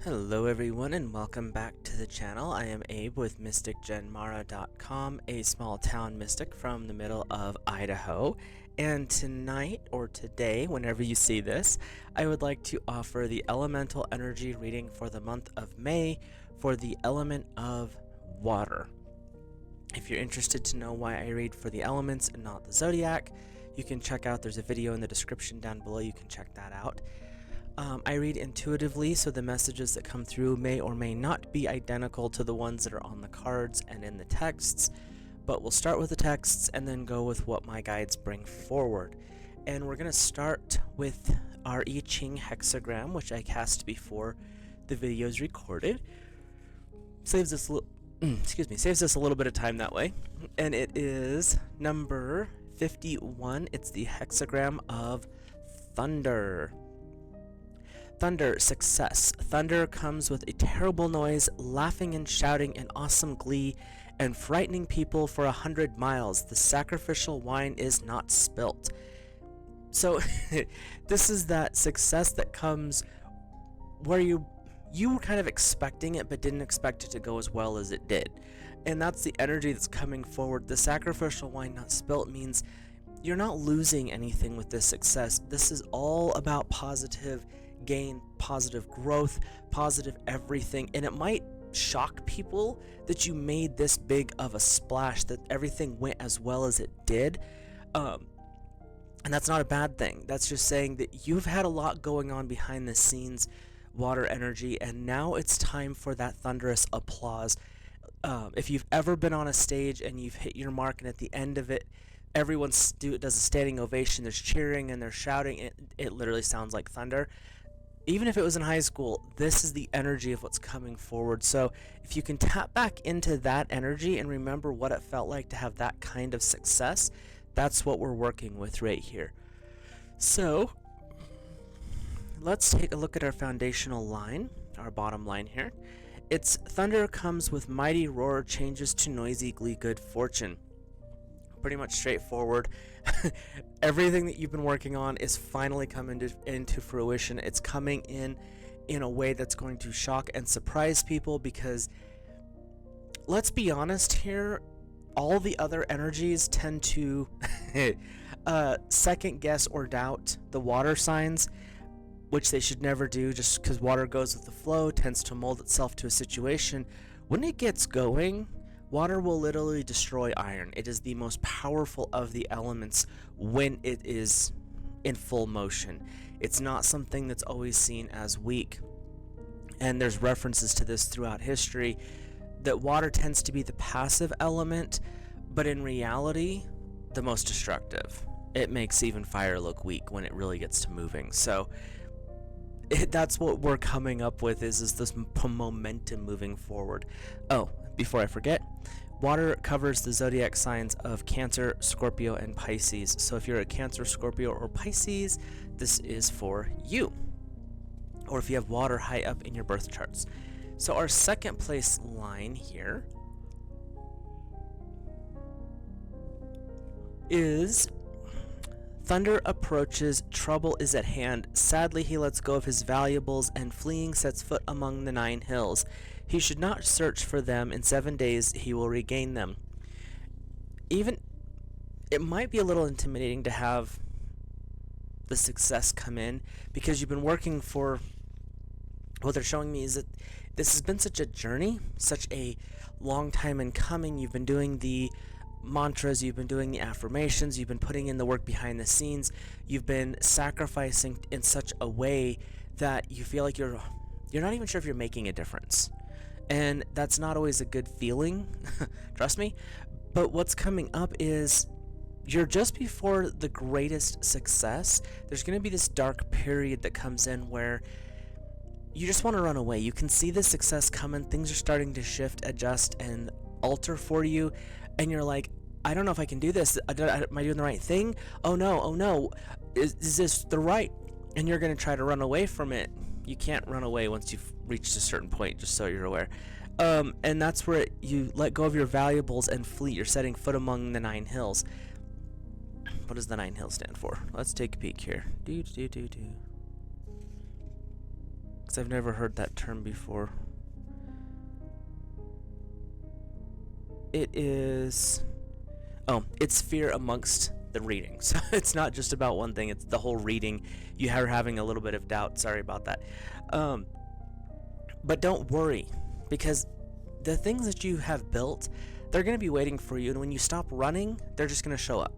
Hello everyone and welcome back to the channel. I am Abe with MysticGenMara.com, a small town mystic from the middle of Idaho. And tonight, or today, whenever you see this, I would like to offer the elemental energy reading for the month of May for the element of water. If you're interested to know why I read for the elements and not the zodiac, you can check out, there's a video in the description down below, you can check that out. I read intuitively, so the messages that come through may or may not be identical to the ones that are on the cards and in the texts, but we'll start with the texts and then go with what my guides bring forward. And we're going to start with our I-Ching hexagram, which I cast before the video is recorded. Saves us a little bit of time that way. And it is number 51. It's the hexagram of thunder. Thunder, success. Thunder comes with a terrible noise, laughing and shouting in awesome glee, and frightening people for 100 miles. The sacrificial wine is not spilt. So, this is that success that comes where you were kind of expecting it, but didn't expect it to go as well as it did. And that's the energy that's coming forward. The sacrificial wine not spilt means you're not losing anything with this success. This is all about positive gain, positive growth, positive everything, and it might shock people that you made this big of a splash, that everything went as well as it did, and that's not a bad thing. That's just saying that you've had a lot going on behind the scenes, water energy, and now it's time for that thunderous applause. If you've ever been on a stage and you've hit your mark, and at the end of it everyone does a standing ovation, there's cheering and they're shouting, it literally sounds like thunder. Even if it was in high school, this is the energy of what's coming forward. So if you can tap back into that energy and remember what it felt like to have that kind of success, that's what we're working with right here. So let's take a look at our foundational line, our bottom line here. It's thunder comes with mighty roar, changes to noisy glee, good fortune. Pretty much straightforward. Everything that you've been working on is finally coming into fruition. It's coming in a way that's going to shock and surprise people, because let's be honest here, all the other energies tend to second guess or doubt the water signs, which they should never do, just because water goes with the flow, tends to mold itself to a situation. When it gets going, water will literally destroy iron. It is the most powerful of the elements when it is in full motion. It's not something that's always seen as weak. And there's references to this throughout history, that water tends to be the passive element, but in reality, the most destructive. It makes even fire look weak when it really gets to moving. So that's what we're coming up with, is this momentum moving forward. Oh, before I forget, water covers the zodiac signs of Cancer, Scorpio, and Pisces. So if you're a Cancer, Scorpio, or Pisces, this is for you. Or if you have water high up in your birth charts. So our second place line here is thunder approaches, trouble is at hand. Sadly, he lets go of his valuables and fleeing sets foot among the 9 hills. He should not search for them. In 7 days he will regain them. Even, it might be a little intimidating to have the success come in, because you've been working for, what they're showing me is that this has been such a journey, such a long time in coming. You've been doing the mantras, you've been doing the affirmations, you've been putting in the work behind the scenes, you've been sacrificing in such a way that you feel like you're not even sure if you're making a difference. And that's not always a good feeling, trust me. But what's coming up is you're just before the greatest success. There's going to be this dark period that comes in where you just want to run away. You can see the success coming, things are starting to shift, adjust, and alter for you, and you're like, I don't know if I can do this. Am I doing the right thing? Oh no, is this the right? And you're going to try to run away from it. You can't run away once you've reached a certain point, just so you're aware. And that's where you let go of your valuables and flee. You're setting foot among the 9 hills. What does the 9 hills stand for? Let's take a peek here. because I've never heard that term before. It is... Oh, it's fear amongst the reading. So it's not just about one thing, it's the whole reading. You are having a little bit of doubt. Sorry about that. But don't worry, because the things that you have built, they're going to be waiting for you. And when you stop running, they're just going to show up.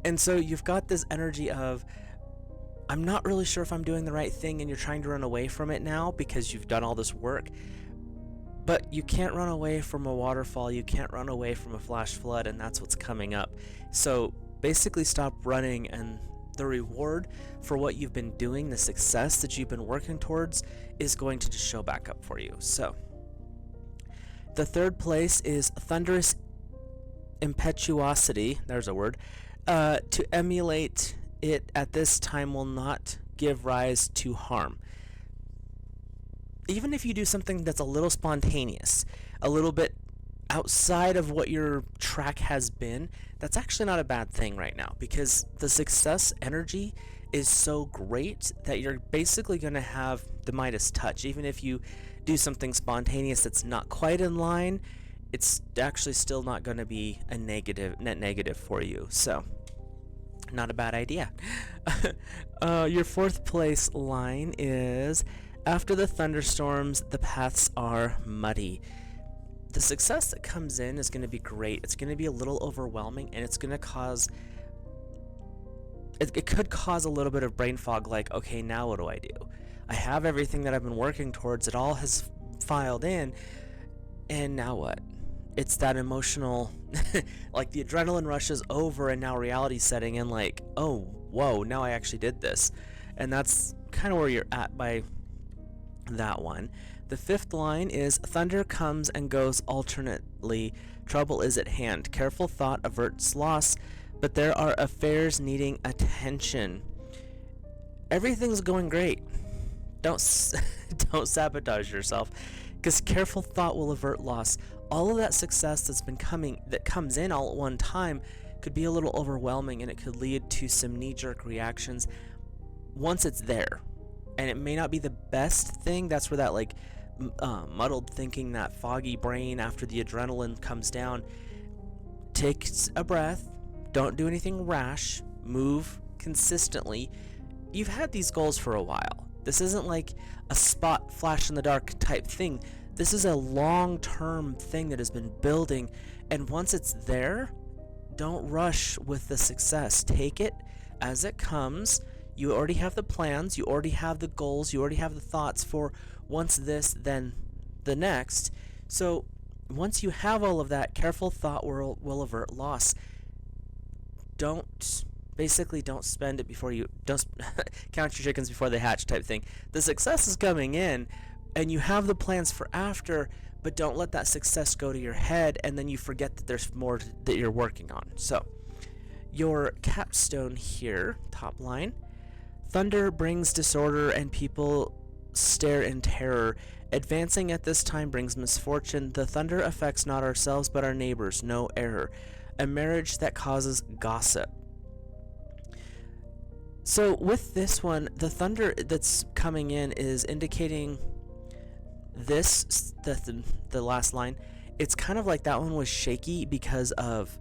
And so you've got this energy of, I'm not really sure if I'm doing the right thing, and you're trying to run away from it now because you've done all this work. But you can't run away from a waterfall, you can't run away from a flash flood, and that's what's coming up. So basically stop running, and the reward for what you've been doing, the success that you've been working towards, is going to just show back up for you. So the third place is thunderous impetuosity, there's a word, to emulate it at this time will not give rise to harm. Even if you do something that's a little spontaneous, a little bit outside of what your track has been, that's actually not a bad thing right now, because the success energy is so great that you're basically going to have the Midas touch. Even if you do something spontaneous that's not quite in line, it's actually still not going to be a net negative for you. So not a bad idea. Your fourth place line is, after the thunderstorms, the paths are muddy. The success that comes in is going to be great. It's going to be a little overwhelming, and it's going to cause... It could cause a little bit of brain fog, like, okay, now what do I do? I have everything that I've been working towards. It all has filed in, and now what? It's that emotional... like, the adrenaline rush is over, and now reality's setting in, like, oh, whoa, now I actually did this. And that's kind of where you're at by that one. The fifth line is, thunder comes and goes alternately. Trouble is at hand. Careful thought averts loss, but there are affairs needing attention. Everything's going great. Don't sabotage yourself, because careful thought will avert loss. All of that success that's been coming, that comes in all at one time, could be a little overwhelming, and it could lead to some knee-jerk reactions once it's there. And it may not be the best thing. That's where that like muddled thinking, that foggy brain after the adrenaline comes down. Take a breath. Don't do anything rash. Move consistently. You've had these goals for a while. This isn't like a spot flash in the dark type thing. This is a long-term thing that has been building. And once it's there, don't rush with the success. Take it as it comes. You already have the plans, you already have the goals, you already have the thoughts for once this, then the next. So once you have all of that, careful thought will avert loss. Don't spend it before you, don't count your chickens before they hatch type thing. The success is coming in, and you have the plans for after, but don't let that success go to your head, and then you forget that there's more that you're working on. So your capstone here, top line, thunder brings disorder and people stare in terror. Advancing at this time brings misfortune. The thunder affects not ourselves but our neighbors. No error. A marriage that causes gossip. So with this one, the thunder that's coming in is indicating this, the last line. It's kind of like that one was shaky because of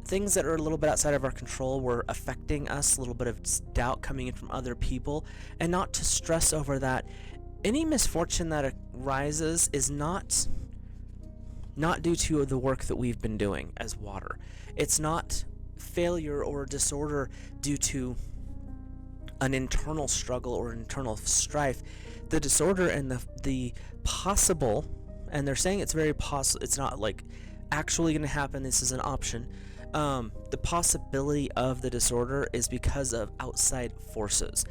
things that are a little bit outside of our control were affecting us, a little bit of doubt coming in from other people, and not to stress over that. Any misfortune that arises is not due to the work that we've been doing as water. It's not failure or disorder due to an internal struggle or internal strife. The disorder and the possible, and they're saying it's very possible, it's not like actually going to happen, this is an option. The possibility of the disorder is because of outside forces.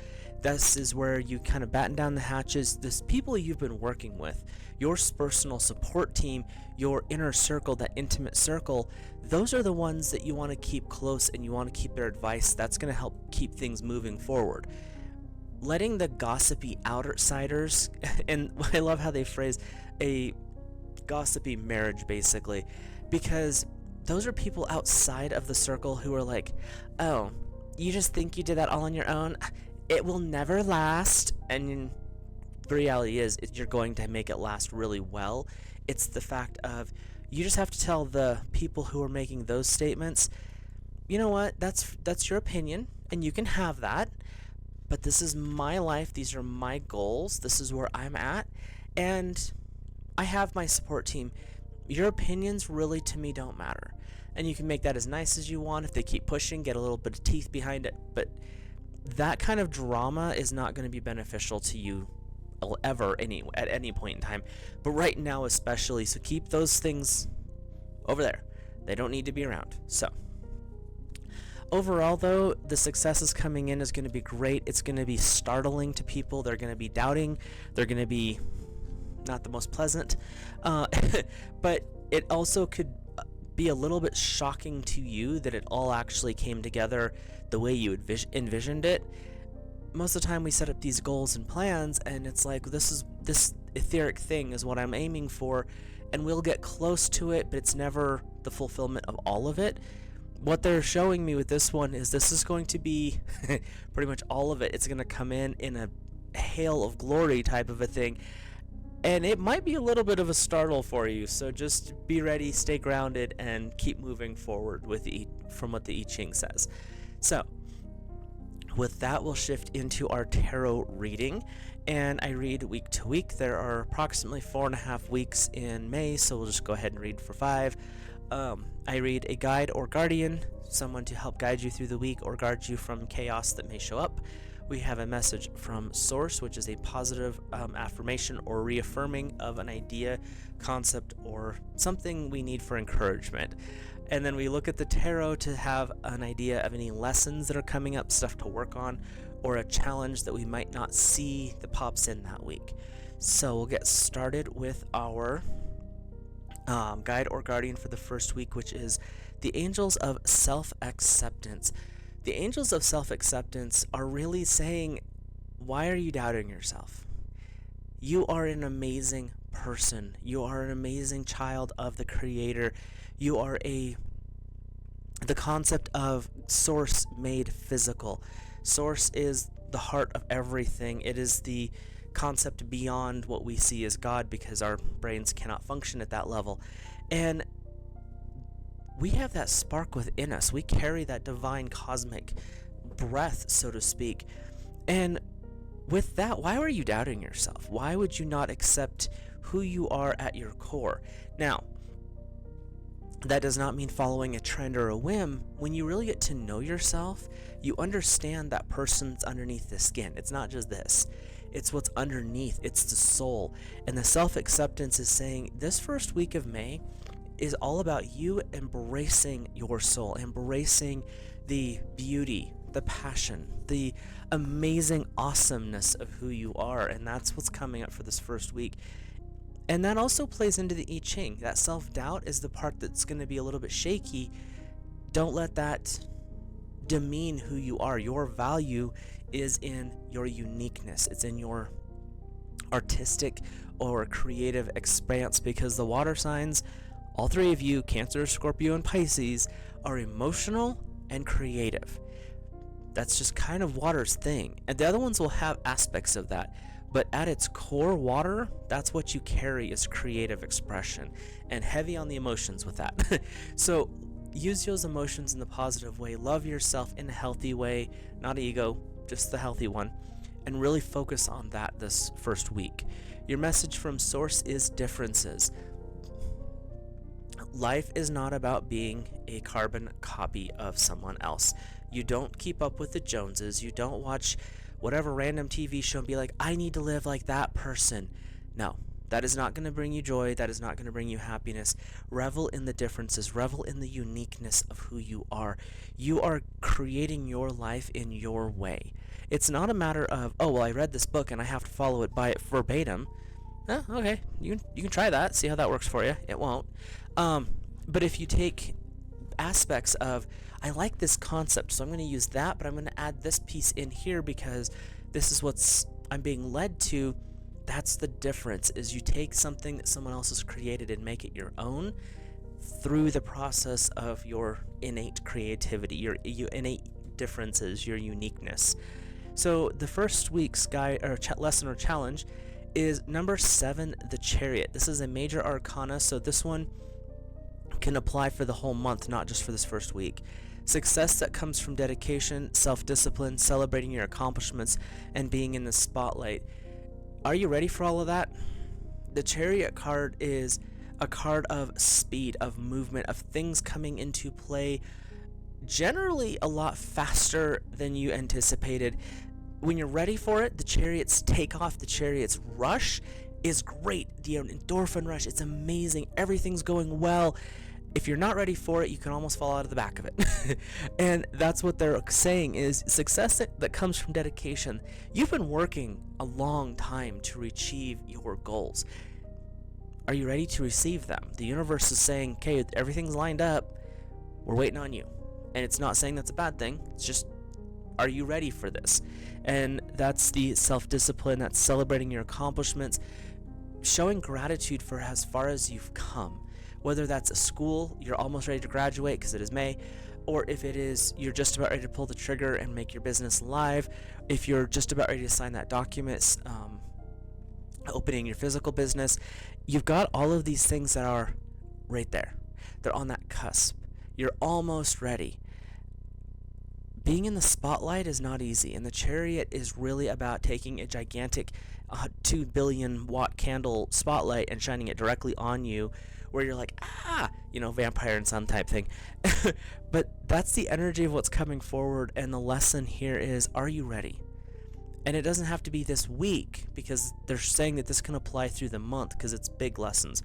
This is where you kind of batten down the hatches. This people you've been working with, your personal support team, your inner circle, that intimate circle, those are the ones that you want to keep close, and you want to keep their advice. That's going to help keep things moving forward. Letting the gossipy outsiders, and I love how they phrase a gossipy marriage, basically, because those are people outside of the circle who are like, oh, you just think you did that all on your own? it will never last, and the reality is you're going to make it last really well. It's the fact of you just have to tell the people who are making those statements, you know what, that's your opinion, and you can have that, but this is my life, these are my goals, this is where I'm at, and I have my support team. Your opinions really to me don't matter. And you can make that as nice as you want. If they keep pushing, get a little bit of teeth behind it, but that kind of drama is not going to be beneficial to you ever at any point in time, but right now especially. So keep those things over there. They don't need to be around. So overall, though, the successes coming in is going to be great. It's going to be startling to people. They're going to be doubting. They're going to be not the most pleasant, but it also could be a little bit shocking to you that it all actually came together the way you envisioned it. Most of the time we set up these goals and plans, and it's like, this etheric thing is what I'm aiming for, and we'll get close to it, but it's never the fulfillment of all of it. What they're showing me with this one is this is going to be pretty much all of it. It's going to come in a hail of glory type of a thing, and it might be a little bit of a startle for you. So just be ready, stay grounded, and keep moving forward from what the I-Ching says. So with that, we'll shift into our tarot reading, and I read week to week. There are approximately 4.5 weeks in May, so we'll just go ahead and read for 5. I read a guide or guardian, someone to help guide you through the week or guard you from chaos that may show up. We have a message from Source, which is a positive affirmation or reaffirming of an idea, concept, or something we need for encouragement. And then we look at the tarot to have an idea of any lessons that are coming up, stuff to work on, or a challenge that we might not see that pops in that week. So we'll get started with our guide or guardian for the first week, which is the Angels of Self-Acceptance. The Angels of Self-Acceptance are really saying, why are you doubting yourself? You are an amazing person. You are an amazing child of the Creator. You are the concept of Source made physical. Source is the heart of everything. It is the concept beyond what we see as God, because our brains cannot function at that level. And we have that spark within us. We carry that divine cosmic breath, so to speak. And with that, why are you doubting yourself? Why would you not accept who you are at your core? Now, that does not mean following a trend or a whim. When you really get to know yourself, you understand that person's underneath the skin. It's not just this. It's what's underneath. It's the soul. And the self-acceptance is saying this first week of May is all about you embracing your soul, embracing the beauty, the passion, the amazing awesomeness of who you are. And that's what's coming up for this first week. And that also plays into the I-Ching. That self-doubt is the part that's going to be a little bit shaky. Don't let that demean who you are. Your value is in your uniqueness. It's in your artistic or creative expanse, because the water signs, all three of you, Cancer, Scorpio, and Pisces, are emotional and creative. That's just kind of water's thing. And the other ones will have aspects of that. But at its core, water, that's what you carry, is creative expression, and heavy on the emotions with that. So use those emotions in the positive way. Love yourself in a healthy way, not ego, just the healthy one, and really focus on that this first week. Your message from Source is differences. Life is not about being a carbon copy of someone else. You don't keep up with the Joneses. You don't watch whatever random TV show and be like, I need to live like that person. No, that is not going to bring you joy. That is not going to bring you happiness. Revel in the differences. Revel in the uniqueness of who you are. You are creating your life in your way. It's not a matter of, oh, well, I read this book and I have to follow it by verbatim. Okay, you can try that, see how that works for you. It won't. But if you take aspects of, I like this concept, so I'm going to use that, but I'm going to add this piece in here because this is what's I'm being led to. That's the difference, is you take something that someone else has created and make it your own through the process of your innate creativity, your innate differences, your uniqueness. So the first week's lesson or challenge is number 7, the Chariot. This is a major arcana, so this one can apply for the whole month, not just for this first week. Success that comes from dedication, self-discipline, celebrating your accomplishments, and being in the spotlight. Are you ready for all of that? The Chariot card is a card of speed, of movement, of things coming into play generally a lot faster than you anticipated. When you're ready for it, the Chariot's takeoff, the Chariot's rush is great. The endorphin rush, it's amazing. Everything's going well. If you're not ready for it, you can almost fall out of the back of it. And that's what they're saying is success that comes from dedication. You've been working a long time to achieve your goals. Are you ready to receive them? The universe is saying, okay, everything's lined up. We're waiting on you. And it's not saying that's a bad thing. It's just, are you ready for this? And that's the self-discipline, that's celebrating your accomplishments, showing gratitude for as far as you've come. Whether that's a school, you're almost ready to graduate because it is May, or if it is you're just about ready to pull the trigger and make your business live, if you're just about ready to sign that document, opening your physical business, you've got all of these things that are right there. They're on that cusp. You're almost ready. Being in the spotlight is not easy, and the Chariot is really about taking a gigantic 2 billion watt candle spotlight and shining it directly on you, where you're like, vampire and sun type thing. But that's the energy of what's coming forward, and the lesson here is, are you ready? And it doesn't have to be this week, because they're saying that this can apply through the month, because it's big lessons.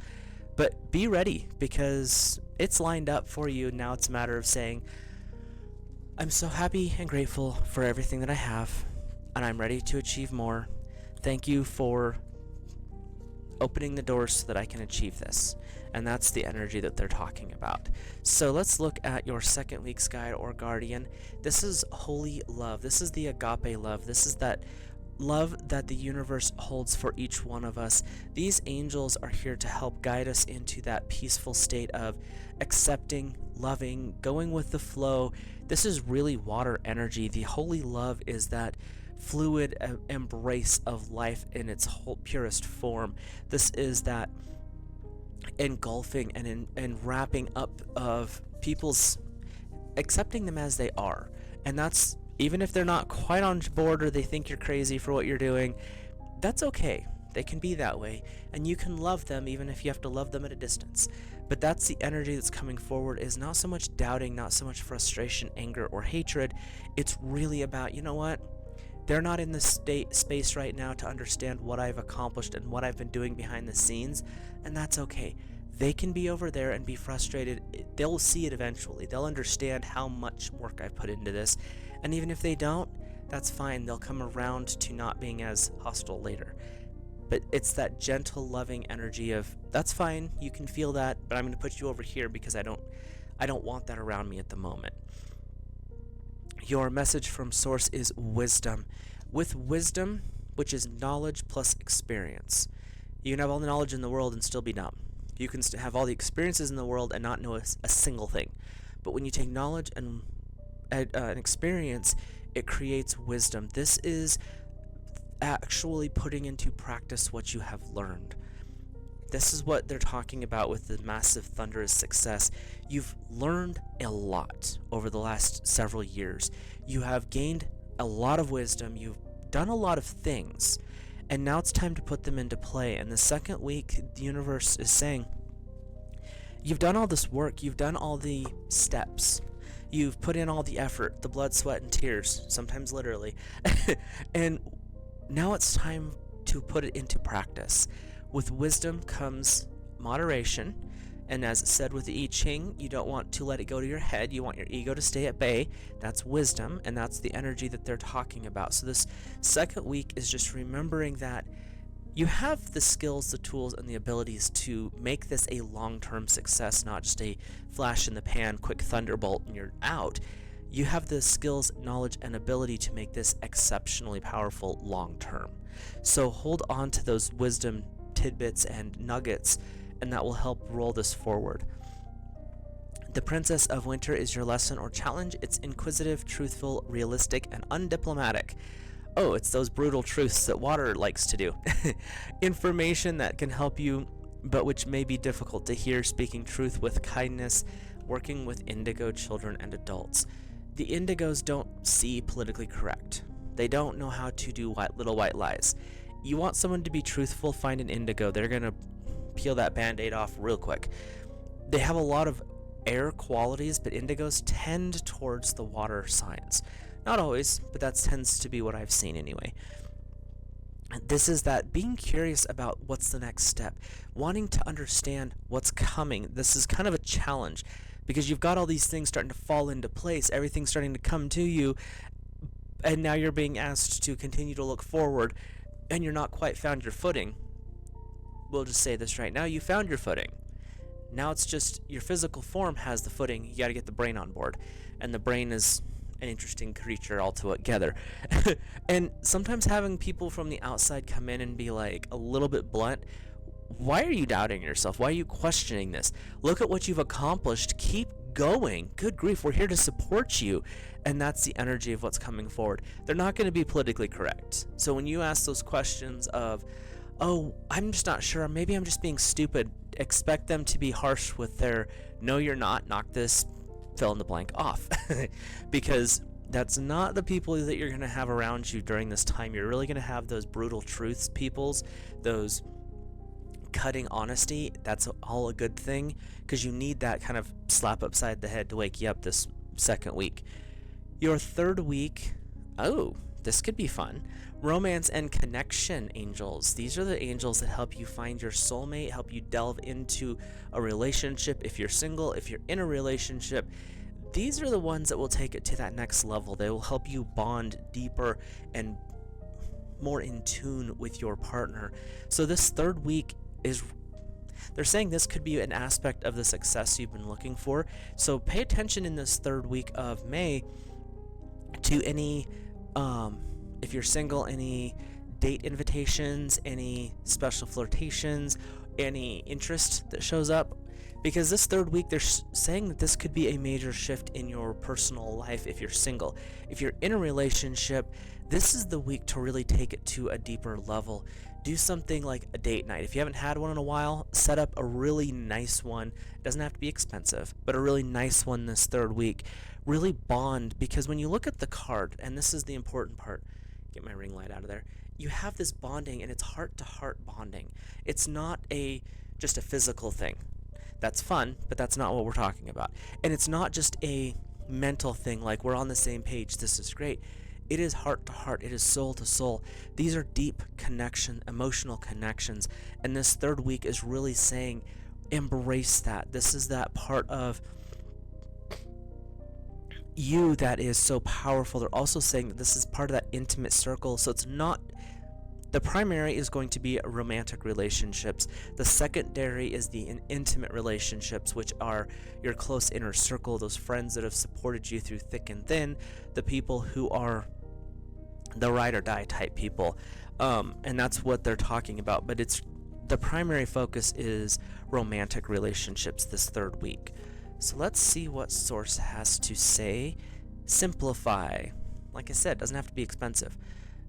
But be ready, because it's lined up for you. Now it's a matter of saying, I'm so happy and grateful for everything that I have, and I'm ready to achieve more. Thank you for opening the doors so that I can achieve this. And that's the energy that they're talking about. So let's look at your second week's guide or guardian. This is holy love. This is the agape love. This is that love that the universe holds for each one of us. These angels are here to help guide us into that peaceful state of accepting, loving, going with the flow. This is really water energy. The holy love is that fluid embrace of life in its whole purest form. This is that engulfing and wrapping up of people's, accepting them as they are. And that's, even if they're not quite on board or they think you're crazy for what you're doing, that's okay. They can be that way, and you can love them even if you have to love them at a distance. But that's the energy that's coming forward, is not so much doubting, not so much frustration, anger, or hatred. It's really about, you know what? They're not in the space right now to understand what I've accomplished and what I've been doing behind the scenes, and that's okay. They can be over there and be frustrated. They'll see it eventually. They'll understand how much work I've put into this, and even if they don't, that's fine. They'll come around to not being as hostile later. But it's that gentle, loving energy of, that's fine, you can feel that, but I'm going to put you over here because I don't want that around me at the moment. Your message from source is wisdom. With wisdom, which is knowledge plus experience. You can have all the knowledge in the world and still be dumb. You can have all the experiences in the world and not know a single thing. But when you take knowledge and an experience, it creates wisdom. This is actually putting into practice what you have learned. This is what they're talking about with the massive thunderous success. You've learned a lot over the last several years. You have gained a lot of wisdom. You've done a lot of things. And now it's time to put them into play. And the second week, the universe is saying, you've done all this work. You've done all the steps. You've put in all the effort, the blood, sweat, and tears, sometimes literally. And now it's time to put it into practice. With wisdom comes moderation, and as said with the I-Ching, you don't want to let it go to your head. You want your ego to stay at bay. That's wisdom, and that's the energy that they're talking about. So this second week is just remembering that you have the skills, the tools, and the abilities to make this a long-term success, not just a flash in the pan, quick thunderbolt, and you're out. You have the skills, knowledge, and ability to make this exceptionally powerful long-term. So hold on to those wisdom tidbits and nuggets, and that will help roll this forward. The Princess of Winter is your lesson or challenge. It's inquisitive, truthful, realistic, and undiplomatic. Oh, it's those brutal truths that water likes to do. Information that can help you, but which may be difficult to hear, speaking truth with kindness, working with indigo children and adults. The indigos don't see politically correct. They don't know how to do little white lies. You want someone to be truthful, find an indigo. They're going to peel that band-aid off real quick. They have a lot of air qualities, but indigos tend towards the water signs. Not always, but that tends to be what I've seen anyway. This is that being curious about what's the next step, wanting to understand what's coming. This is kind of a challenge because you've got all these things starting to fall into place, everything's starting to come to you, and now you're being asked to continue to look forward, and you're not quite found your footing. We'll just say this right now, you found your footing. Now it's just your physical form has the footing, you gotta get the brain on board, and the brain is an interesting creature altogether. And sometimes having people from the outside come in and be like a little bit blunt, why are you doubting yourself? Why are you questioning this? Look at what you've accomplished. Keep going. Good grief, we're here to support you. And that's the energy of what's coming forward. They're not going to be politically correct. So when you ask those questions of, oh, I'm just not sure, maybe I'm just being stupid, expect them to be harsh with their, no you're not, knock this fill in the blank off. Because that's not the people that you're going to have around you during this time. You're really going to have those brutal truths peoples, those cutting honesty. That's all a good thing, because you need that kind of slap upside the head to wake you up this second week. Your third week, oh, this could be fun. Romance and connection angels. These are the angels that help you find your soulmate, help you delve into a relationship. If you're single, if you're in a relationship, these are the ones that will take it to that next level. They will help you bond deeper and more in tune with your partner. So this third week is, they're saying this could be an aspect of the success you've been looking for. So pay attention in this third week of May to any, if you're single, any date invitations, any special flirtations, any interest that shows up. Because this third week, they're saying that this could be a major shift in your personal life if you're single. If you're in a relationship, this is the week to really take it to a deeper level. Do something like a date night. If you haven't had one in a while, set up a really nice one. It doesn't have to be expensive, but a really nice one this third week. Really bond, because when you look at the card, and this is the important part, get my ring light out of there, you have this bonding, and it's heart-to-heart bonding. It's not just a physical thing. That's fun, but that's not what we're talking about. And it's not just a mental thing, like we're on the same page, this is great. It is heart to heart, it is soul to soul. These are deep connection, emotional connections, and this third week is really saying, embrace that. This is that part of you that is so powerful. They're also saying that this is part of that intimate circle, so it's not, the primary is going to be romantic relationships. The secondary is the intimate relationships, which are your close inner circle, those friends that have supported you through thick and thin, the people who are the ride or die type people. And that's what they're talking about. But it's, the primary focus is romantic relationships this third week. So let's see what source has to say. Simplify. Like I said, it doesn't have to be expensive.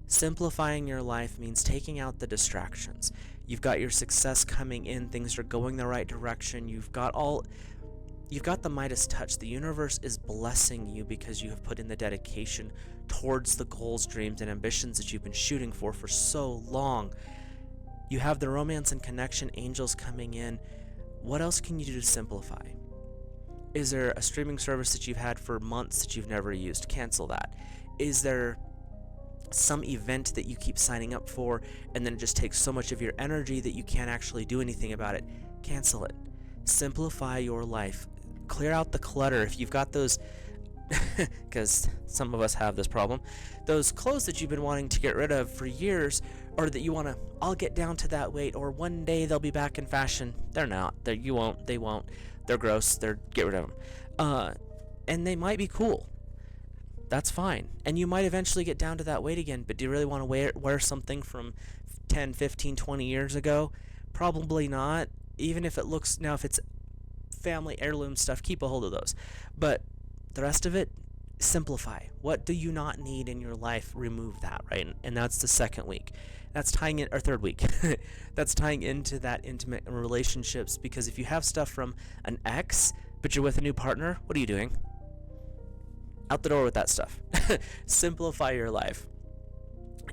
Simplifying your life means taking out the distractions. You've got your success coming in, things are going the right direction, you've got the Midas touch. The universe is blessing you because you have put in the dedication towards the goals, dreams, and ambitions that you've been shooting for so long. You have the romance and connection angels coming in. What else can you do to simplify? Is there a streaming service that you've had for months that you've never used? Cancel that. Is there some event that you keep signing up for and then it just takes so much of your energy that you can't actually do anything about it? Cancel it. Simplify your life. Clear out the clutter. If you've got those, because some of us have this problem, those clothes that you've been wanting to get rid of for years, or that you want to, I'll get down to that weight, or one day they'll be back in fashion. They're not. You won't. They won't. They're gross. Get rid of them. And they might be cool. That's fine. And you might eventually get down to that weight again, but do you really want to wear something from 10, 15, 20 years ago? Probably not. Even if it looks, now if it's family heirloom stuff, keep a hold of those. But the rest of it, simplify. What do you not need in your life? Remove that, right? And that's the second week. That's tying in, or third week. That's tying into that intimate relationships, because if you have stuff from an ex, but you're with a new partner, what are you doing? Out the door with that stuff. Simplify your life.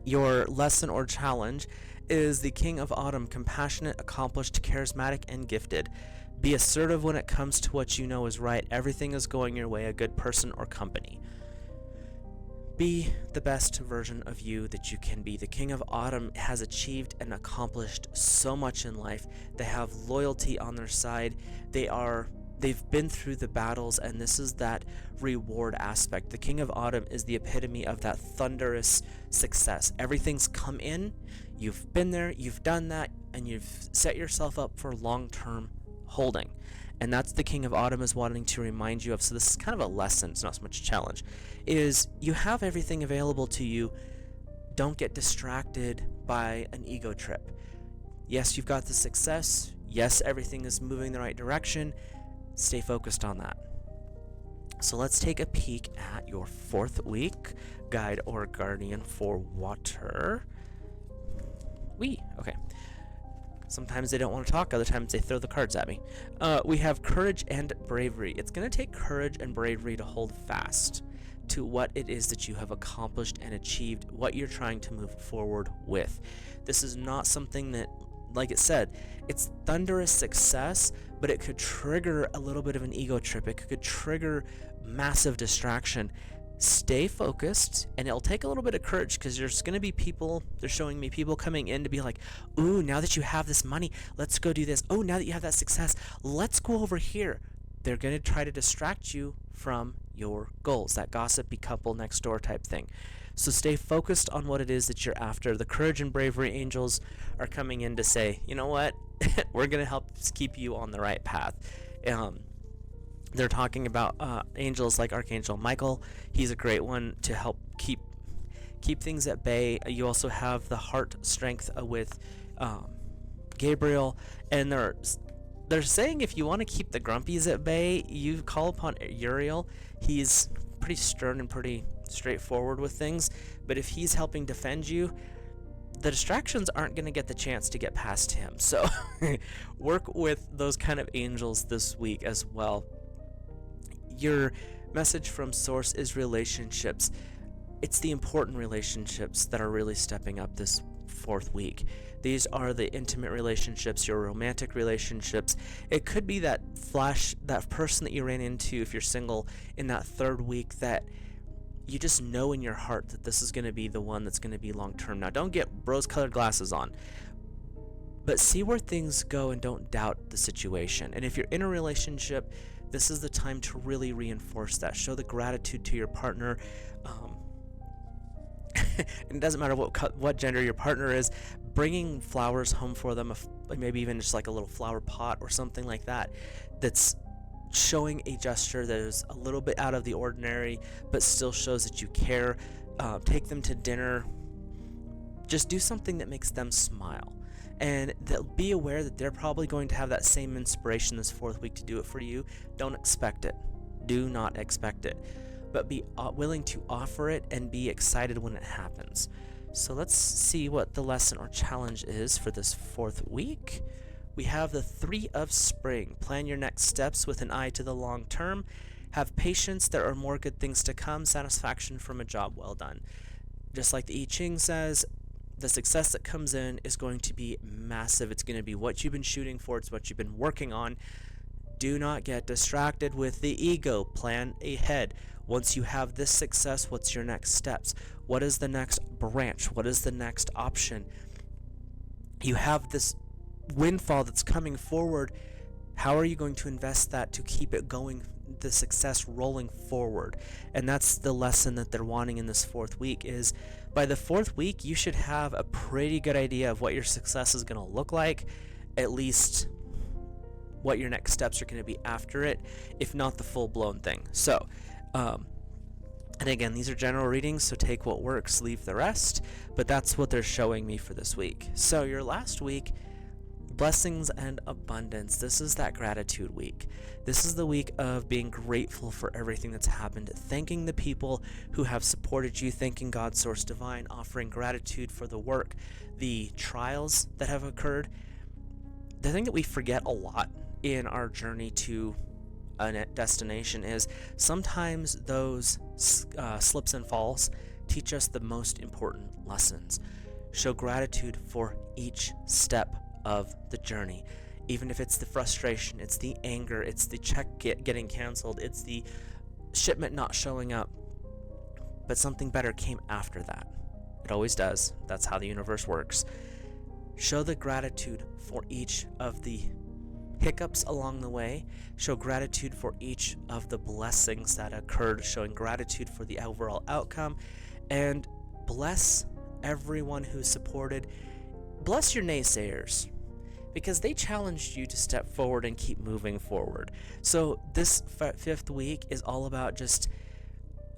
Your lesson or challenge is the King of Autumn: compassionate, accomplished, charismatic, and gifted. Be assertive when it comes to what you know is right. Everything is going your way, a good person or company. Be the best version of you that you can be. The King of Autumn has achieved and accomplished so much in life. They have loyalty on their side. They've been through the battles, and this is that reward aspect. The King of Autumn is the epitome of that thunderous success. Everything's come in, you've been there, you've done that, and you've set yourself up for long-term holding. And that's the King of Autumn is wanting to remind you of. So this is kind of a lesson, it's not so much a challenge, is you have everything available to you. Don't get distracted by an ego trip. Yes, you've got the success. Yes, everything is moving in the right direction. Stay focused on that. So let's take a peek at your fourth week guide or guardian for water. Okay. Sometimes they don't want to talk, other times they throw the cards at me. We have courage and bravery. It's going to take courage and bravery to hold fast to what it is that you have accomplished and achieved, what you're trying to move forward with. This is not something that, like it said, it's thunderous success, but it could trigger a little bit of an ego trip. It could trigger massive distraction. Stay focused, and it'll take a little bit of courage, because there's going to be people, they're showing me people coming in to be like, ooh, now that you have this money, let's go do this. Oh, now that you have that success, let's go over here. They're going to try to distract you from your goals, that gossipy couple next door type thing. So stay focused on what it is that you're after. The courage and bravery angels are coming in to say, you know what, we're going to help keep you on the right path. They're talking about angels like Archangel Michael. He's a great one to help keep things at bay. You also have the heart strength with Gabriel, and they're saying if you want to keep the grumpies at bay, you call upon Uriel. He's pretty stern and pretty straightforward with things, but if he's helping defend you, the distractions aren't going to get the chance to get past him. So work with those kind of angels this week as well. Your message from Source is relationships. It's the important relationships that are really stepping up this fourth week. These are the intimate relationships, your romantic relationships. It could be that person that you ran into, if you're single, in that third week, that you just know in your heart that this is going to be the one that's going to be long term. Now, don't get rose-colored glasses on, but see where things go and don't doubt the situation. And if you're in a relationship, this is the time to really reinforce that. Show the gratitude to your partner. And it doesn't matter what gender your partner is. Bringing flowers home for them, maybe even just like a little flower pot or something like that, that's showing a gesture that is a little bit out of the ordinary, but still shows that you care. Take them to dinner. Just do something that makes them smile. And they'll be aware that they're probably going to have that same inspiration this fourth week to do it for you. Don't expect it. Do not expect it. But be willing to offer it and be excited when it happens. So let's see what the lesson or challenge is for this fourth week. We have the 3 of Spring. Plan your next steps with an eye to the long term. Have patience. There are more good things to come. Satisfaction from a job well done. Just like the I-Ching says, the success that comes in is going to be massive. It's going to be what you've been shooting for. It's what you've been working on. Do not get distracted with the ego. Plan ahead. Once you have this success, what's your next steps? What is the next branch? What is the next option? You have this windfall that's coming forward. How are you going to invest that to keep it going, the success rolling forward? And that's the lesson that they're wanting in this fourth week, is by the fourth week, you should have a pretty good idea of what your success is going to look like, at least what your next steps are going to be after it, if not the full-blown thing. So, and again, these are general readings, so take what works, leave the rest, but that's what they're showing me for this week. So your last week, Blessings and abundance. This is that gratitude week. This is the week of being grateful for everything that's happened, thanking the people who have supported you, thanking God, Source Divine, offering gratitude for the work, the trials that have occurred. The thing that we forget a lot in our journey to a destination is sometimes those slips and falls teach us the most important lessons. Show gratitude for each step of the journey, even if it's the frustration, it's the anger, it's the check getting canceled, it's the shipment not showing up, but something better came after that. It always does. That's how the universe works. Show the gratitude for each of the hiccups along the way. Show gratitude for each of the blessings that occurred, showing gratitude for the overall outcome, and bless everyone who supported. Bless your naysayers, because they challenged you to step forward and keep moving forward. So this fifth week is all about just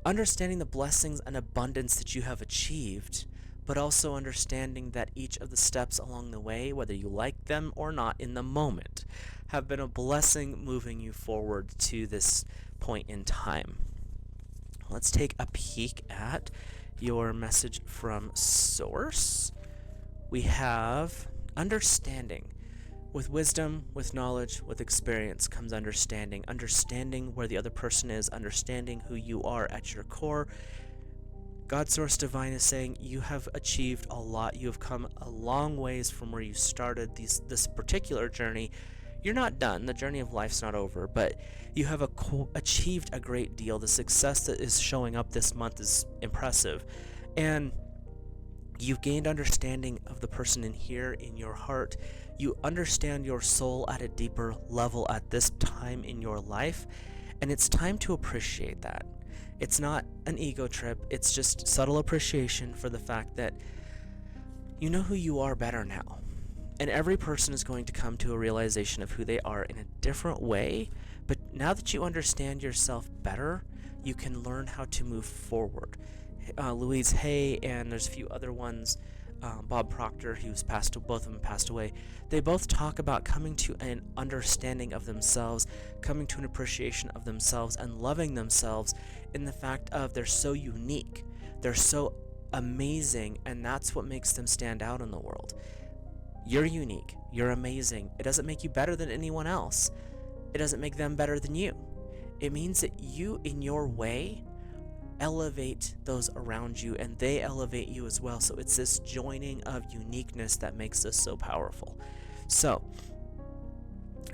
understanding the blessings and abundance that you have achieved, but also understanding that each of the steps along the way, whether you like them or not in the moment, have been a blessing moving you forward to this point in time. Let's take a peek at your message from Source. We have understanding. With wisdom, with knowledge, with experience comes understanding. Understanding where the other person is, understanding who you are at your core. God, Source Divine is saying you have achieved a lot. You have come a long ways from where you started this particular journey. You're not done. The journey of life's not over, but you have achieved a great deal. The success that is showing up this month is impressive. And you've gained understanding of the person in here, in your heart. You understand your soul at a deeper level at this time in your life, and it's time to appreciate that. It's not an ego trip, it's just subtle appreciation for the fact that you know who you are better now. And every person is going to come to a realization of who they are in a different way, but now that you understand yourself better, you can learn how to move forward. Louise Hay, and there's a few other ones, Bob Proctor, both of them passed away. They both talk about coming to an understanding of themselves, coming to an appreciation of themselves, and loving themselves in the fact of they're so unique, they're so amazing, and that's what makes them stand out in the world. You're unique, you're amazing. It doesn't make you better than anyone else. It doesn't make them better than you. It means that you, in your way, elevate those around you, and they elevate you as well. So it's this joining of uniqueness that makes us so powerful. So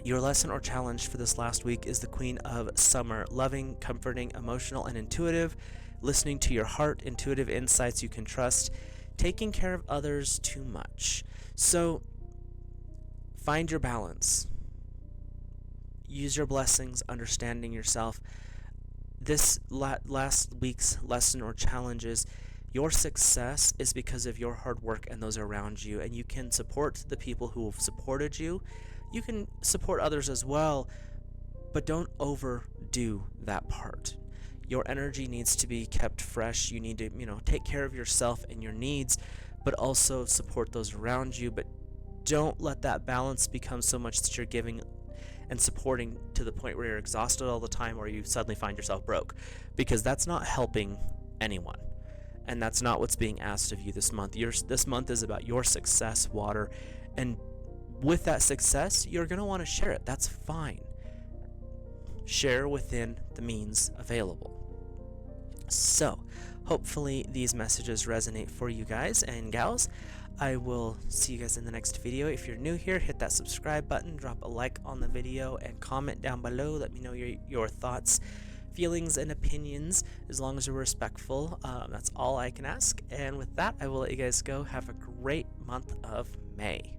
your lesson or challenge for this last week is the Queen of Summer: loving, comforting, emotional, and intuitive, listening to your heart, intuitive insights you can trust, taking care of others too much. So find your balance, use your blessings, understanding yourself. This last week's lesson or challenge is your success is because of your hard work and those around you, and you can support the people who have supported you. You can support others as well, but don't overdo that part. Your energy needs to be kept fresh. You need to, take care of yourself and your needs, but also support those around you. But don't let that balance become so much that you're giving and supporting to the point where you're exhausted all the time, or you suddenly find yourself broke, because that's not helping anyone, and that's not what's being asked of you this month. This month is about your success, Water, and with that success, you're going to want to share it. That's fine. Share within the means available. So, hopefully these messages resonate for you guys and gals. I will see you guys in the next video. If you're new here, hit that subscribe button, drop a like on the video, and comment down below. Let me know your thoughts, feelings, and opinions, as long as you're respectful. That's all I can ask. And with that, I will let you guys go. Have a great month of May.